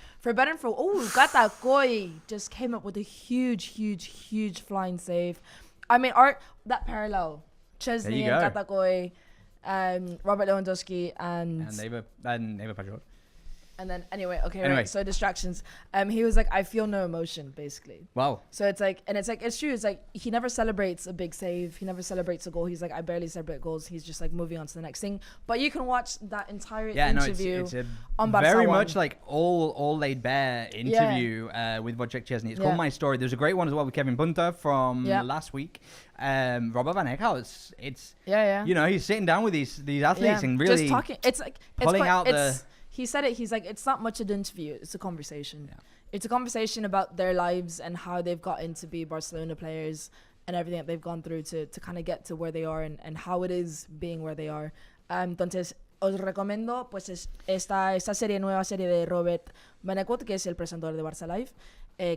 and for, Gata Koi just came up with a huge flying save. I mean, that parallel, Chesney and go. Gata Koi, Robert Lewandowski and Neighbor Pajot. And then anyway, Anyway. right. So distractions. He was like, I feel no emotion, basically. Wow. So it's true. It's like he never celebrates a big save. He never celebrates a goal. He's like, I barely celebrate goals. He's just like moving on to the next thing. But you can watch that entire interview it's a on Barça very 1. much like all laid bare interview with Wojciech Chesney. It's called My Story. There's a great one as well with Kevin Bunter from last week. Robert Van Eekhout. It's you know, he's sitting down with these athletes and really just talking. It's like pulling out he said it. He's like, it's not much of an interview. It's a conversation. Yeah. It's a conversation about their lives and how they've gotten to be Barcelona players and everything that they've gone through to kind of get to where they are and how it is being where they are. Entonces, os recomiendo pues esta nueva serie de Robert Benecourt, que es el presentador de Barça Live,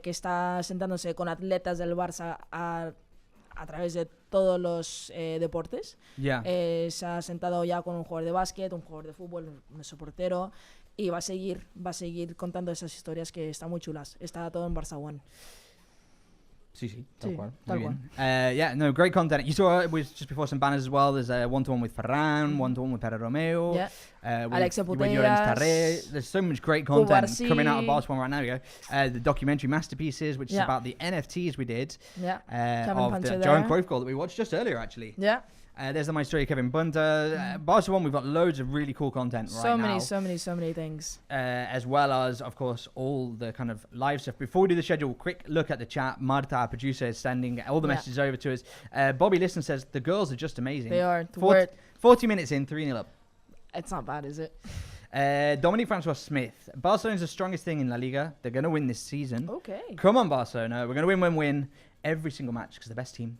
que está sentándose con atletas del Barça a través de todos los deportes. Yeah. Se ha sentado ya con un jugador de básquet, un jugador de fútbol, nuestro portero, y va a seguir contando esas historias que están muy chulas. Está todo en Barça One. Sí, tal cual. Tal Muy cual. bien. Yeah, no, great content. You saw it was just before some banners as well. There's a one-to-one with Ferran, one-to-one with Pere Romeo. Yeah. Alexia with Llorens Putellas. Tarré. There's so much great content Cubarsí. coming out of Barcelona right now. You go. The documentary Masterpieces, which is Yeah. about the NFTs we did. Yeah. Kevin Of Punter the Johan there. Cruyff goal that we watched just earlier, actually. Yeah. There's the My Story Kevin Bunter. Barcelona, we've got loads of really cool content right now. So many things. As well as, of course, all the kind of live stuff. Before we do the schedule, quick look at the chat. Marta, our producer, is sending all the messages over to us. Bobby Listen says, the girls are just amazing. They are. 40 minutes in, 3-0 up. It's not bad, is it? Dominic Francois Smith. Barcelona's the strongest thing in La Liga. They're going to win this season. Okay. Come on, Barcelona. We're going to win every single match because the best team.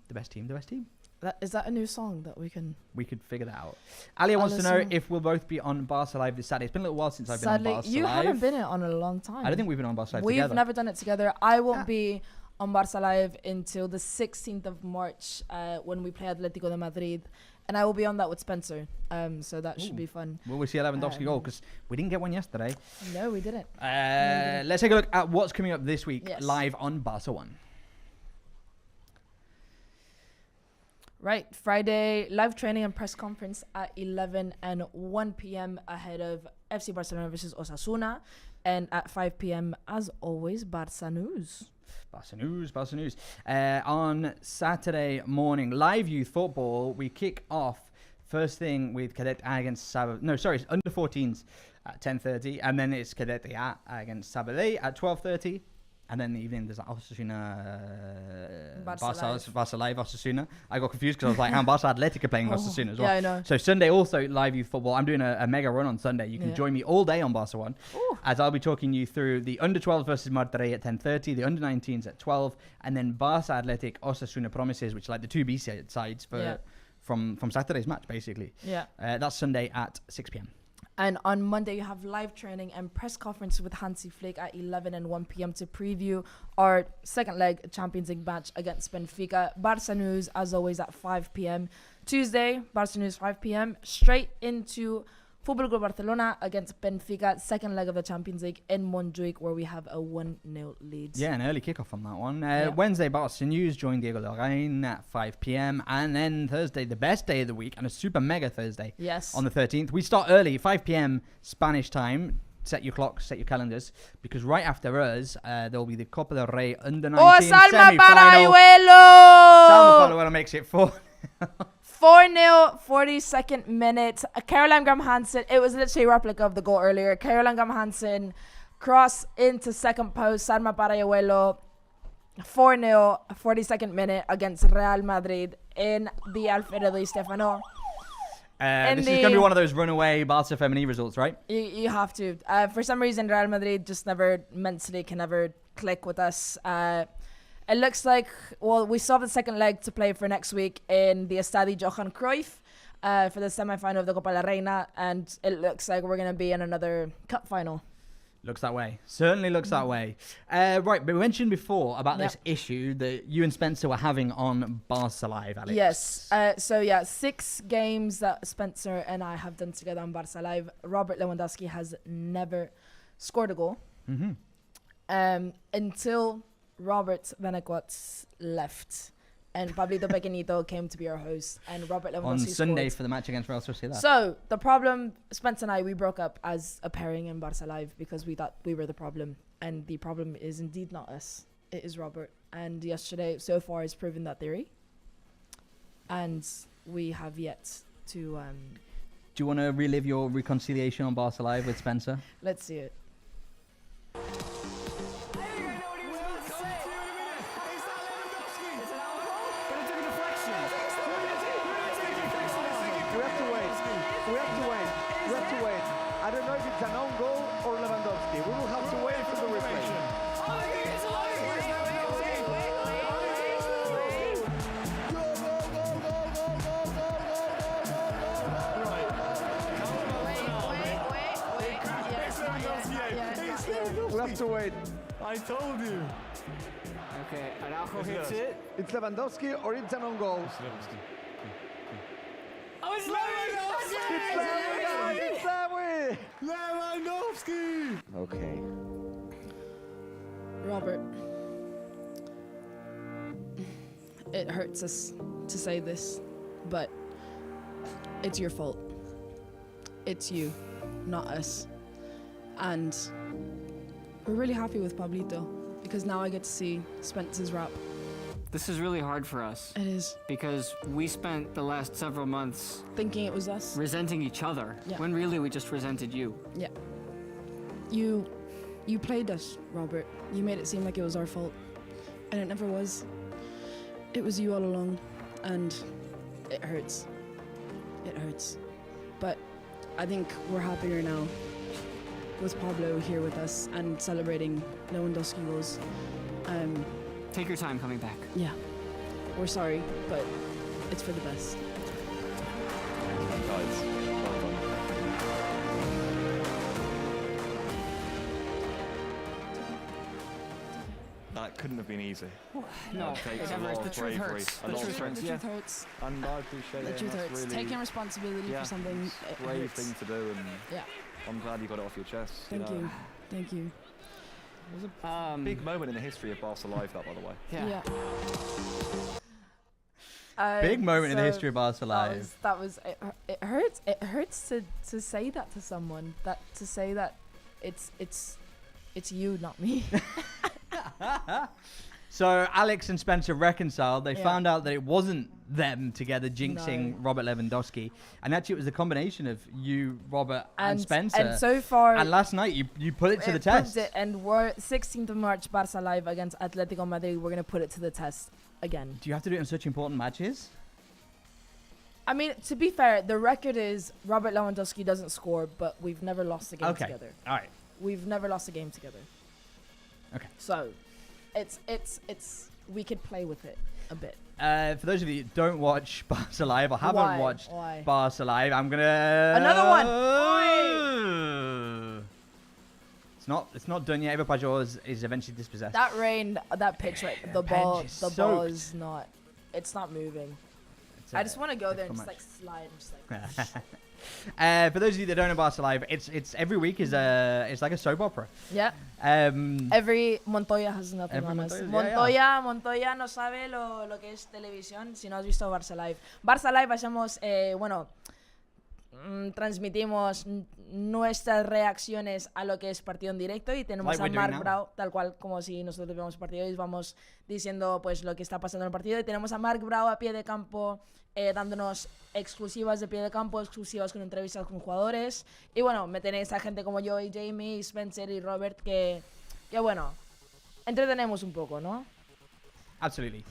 Is that a new song that we can... We could figure that out. Alia wants to know listen. if we'll both be on Barca Live this Saturday. It's been a little while since I've been Sadly, on Barca you Live. haven't been on a long time. I don't think we've been on Barca Live We've together. never done it together. I won't be on Barça Live until the 16th of March when we play Atletico de Madrid. And I will be on that with Spencer. So that should be fun. Will we see a Lewandowski goal? Because we didn't get one yesterday. No, we didn't. Let's take a look at what's coming up this week Yes. live on Barca One. Right, Friday, live training and press conference at 11 and 1 p.m. ahead of FC Barcelona versus Osasuna. And at 5 p.m., as always, Barça News. Barca News. On Saturday morning, live youth football, we kick off first thing with Cadet A against Sabadell. No, sorry, it's under 14s at 10:30. And then it's Cadet A against Sabadell at 12:30. And then in the evening, there's Osasuna, Barça Live, Osasuna. I got confused because I was like, and Barça Athletic are playing Osasuna as well. Yeah, I know. So Sunday also live youth football. I'm doing a mega run on Sunday. You can join me all day on Barca One, as I'll be talking you through the under 12 versus Martorell at 10:30, the under 19s at 12, and then Barça Athletic Osasuna Promises, which are like the two B sides for from Saturday's match basically. Yeah. That's Sunday at 6 p.m. And on Monday, you have live training and press conference with Hansi Flick at 11 and 1 p.m. to preview our second leg Champions League match against Benfica. Barça News, as always, at 5 p.m. Tuesday, Barça News, 5 p.m. Straight into Fútbol Club Barcelona against Benfica, second leg of the Champions League in Montjuic, where we have a 1-0 lead. Yeah, an early kickoff on that one. Wednesday, Barca News join Diego Lorraine at 5 p.m. And then Thursday, the best day of the week, and a super mega Thursday. Yes. On the 13th. We start early, 5 p.m. Spanish time. Set your clocks, set your calendars, because right after us, there will be the Copa del Rey under 19 Salma semi-final. Parayuelo! Salma Parayuelo makes it 4. 4-0, 42nd minute. Caroline Graham-Hansen. It was literally a replica of the goal earlier. Caroline Graham-Hansen cross into second post. Salma Parayuelo. 4-0, 42nd minute against Real Madrid in the Alfredo Di Stefano. This is going to be one of those runaway Barca Femini results, right? You have to. For some reason, Real Madrid just never mentally can never click with us. It looks like, well, we still have the second leg to play for next week in the Estadio Johan Cruyff for the semi-final of the Copa de la Reina, and it looks like we're going to be in another cup final. Looks that way. Certainly looks that way. Right, but we mentioned before about this issue that you and Spencer were having on Barca Live, Alex. Yes. 6 games that Spencer and I have done together on Barca Live. Robert Lewandowski has never scored a goal until Robert Benecourt left. And Pablito Pequeñito came to be our host, and Robert Lewandowski on Sunday scored. for the match against Real Sociedad. So the problem, Spence and I, we broke up as a pairing in Barca Live because we thought we were the problem, and the problem is indeed not us. It is Robert. And yesterday, so far, has proven that theory. And we have yet to. Do you want to relive your reconciliation on Barca Live with Spencer? Let's see it. I don't know if it's an own goal or Lewandowski. We will have to wait for the replay. We'll have to wait. I told you. Okay, Araujo hits it. It's Lewandowski or it's an own goal. Oh, it's Lewandowski! It's that way! Lewandowski! Okay. Robert, it hurts us to say this, but it's your fault. It's you, not us. And we're really happy with Pablito because now I get to see Spence's rap. This is really hard for us. It is. Because we spent the last several months Thinking it was us. resenting each other, Yeah. when really we just resented you. Yeah. You played us, Robert. You made it seem like it was our fault. And it never was. It was you all along. And it hurts. It hurts. But I think we're happier now with Pablo here with us and celebrating Lewandowski goals. Take your time coming back. Yeah. We're sorry, but it's for the best. Guys, well done. That couldn't have been easy. No, It takes it a never lot is. of The truth bravery, hurts. a The lot of truth strength. hurts. The truth hurts. And I appreciate The it. truth That's hurts. really, Taking responsibility for something, it's it a brave hurts. thing to do, and Yeah. I'm glad you got it off your chest. Thank you. Thank you. It was a big moment in the history of Barca Live, that, by the way. Yeah. Big moment in the history of Barca Live. That was it hurts. It hurts to say that to someone. To say that it's you, not me. So Alex and Spencer reconciled. They Yeah. found out that it wasn't them together jinxing No. Robert Lewandowski, and actually it was a combination of you, Robert, and Spencer. And so far, and last night you put it to the proved test. it, and we're 16th of March, Barça Live against Atletico Madrid. We're gonna put it to the test again. Do you have to do it in such important matches? I mean, to be fair, the record is Robert Lewandowski doesn't score, but we've never lost a game Okay. together. All right. We've never lost a game together. Okay. So, it's we could play with it a bit. For those of you that don't watch Barca Live or haven't Why? watched Why? Barca Live, I'm gonna Another one. It's not done yet. Eva Pajor is eventually dispossessed. That rain, that pitch, right? The ball, bench is the ball soaked. is not. It's not moving. It's, I just want to go there and difficult just like slide and just like. For those of you that don't know Barca Live, it's every week is it's like a soap opera. Yeah. Um, Every Montoya has nothing Every on us. Montoya, Montoya no sabe lo que es televisión si no has visto Barça Live. Barça Live hacemos, transmitimos nuestras reacciones a lo que es partido en directo y tenemos Like a we're doing Marc now. Brau, tal cual como si nosotros vemos partido y vamos diciendo pues lo que está pasando en el partido y tenemos a Marc Brau a pie de campo dándonos exclusivas de pie de campo, exclusivas con entrevistas con jugadores y bueno, me tenéis a gente como yo y Jamie, Spencer y Robert que bueno, entretenemos un poco, ¿no? Absolutely.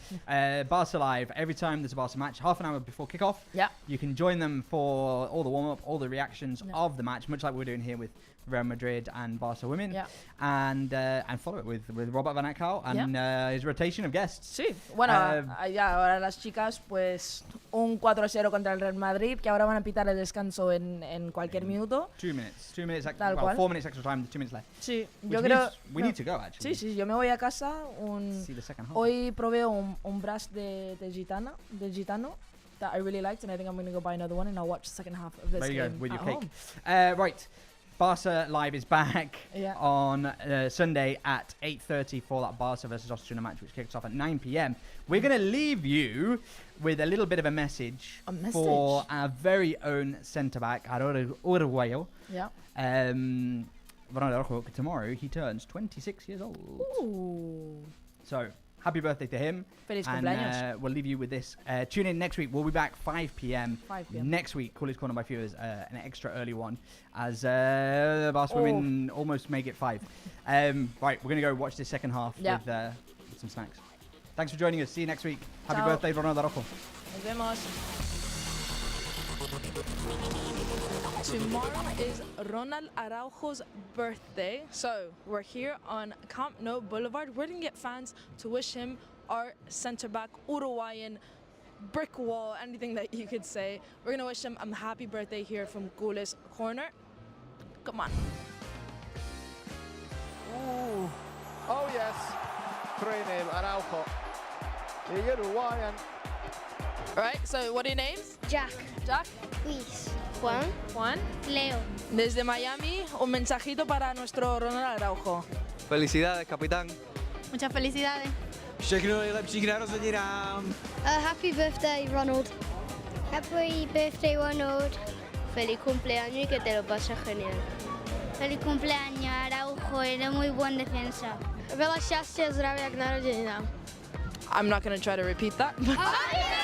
Barca Live, every time there's a Barca match, half an hour before kickoff, Yeah. you can join them for all the warm-up, all the reactions of the match, much like we're doing here with Real Madrid and Barca Women, Yeah. and follow it with Robert Van Ackhout and his rotation of guests. Sí, bueno, ya ahora las chicas, pues un 4-0 contra el Real Madrid, que ahora van a pitar el descanso en cualquier minuto. 2 minutes. 2 minutes, Tal cual. 4 minutes extra time, 2 minutes left. Sí, Which yo creo... means we need to go, actually. Sí, yo me voy a casa. See the second half. Hoy probé un brush de Gitano, that I really liked, and I think I'm going to go buy another one, and I'll watch the second half of this There you go, game with your at cake. home. Right. Barca Live is back Yeah. on Sunday at 8:30 for that Barca versus Osasuna match, which kicks off at 9 p.m. We're going to leave you with a little bit of a message, for our very own centre-back, Uruguayo. Yeah. Tomorrow he turns 26 years old. Ooh. So, happy birthday to him. Feliz and cumpleaños. we'll leave you with this. Tune in next week. We'll be back 5 p.m. 5 p.m. next week. Culers Corner by Feebas, an extra early one, as the Barca women almost make it 5. Right, we're going to go watch this second half with some snacks. Thanks for joining us. See you next week. Happy Ciao. birthday, Ronaldo Araujo. Nos vemos. Tomorrow is Ronald Araujo's birthday, so we're here on Camp Nou Boulevard. We're gonna get fans to wish him, our centre back, Uruguayan, brick wall, anything that you could say. We're gonna wish him a happy birthday here from Culers Corner. Come on. Ooh. Oh yes, 3-0 Araujo. The Uruguayan. Alright, so what are your names? Jack. Jack. Luis. Juan. Juan. Leo. Desde Miami, un mensajito para nuestro Ronald Araujo. Felicidades, capitán. Muchas felicidades. Všechno nejlepší k narozeninám. Happy birthday, Ronald. Happy birthday, Ronald. Feliz cumpleaños y que te lo pases genial. Feliz cumpleaños, Araujo. Eres muy buen defensa. Veľa šťastia, zdravia k narodeninám. I'm not gonna try to repeat that. Oh, yeah!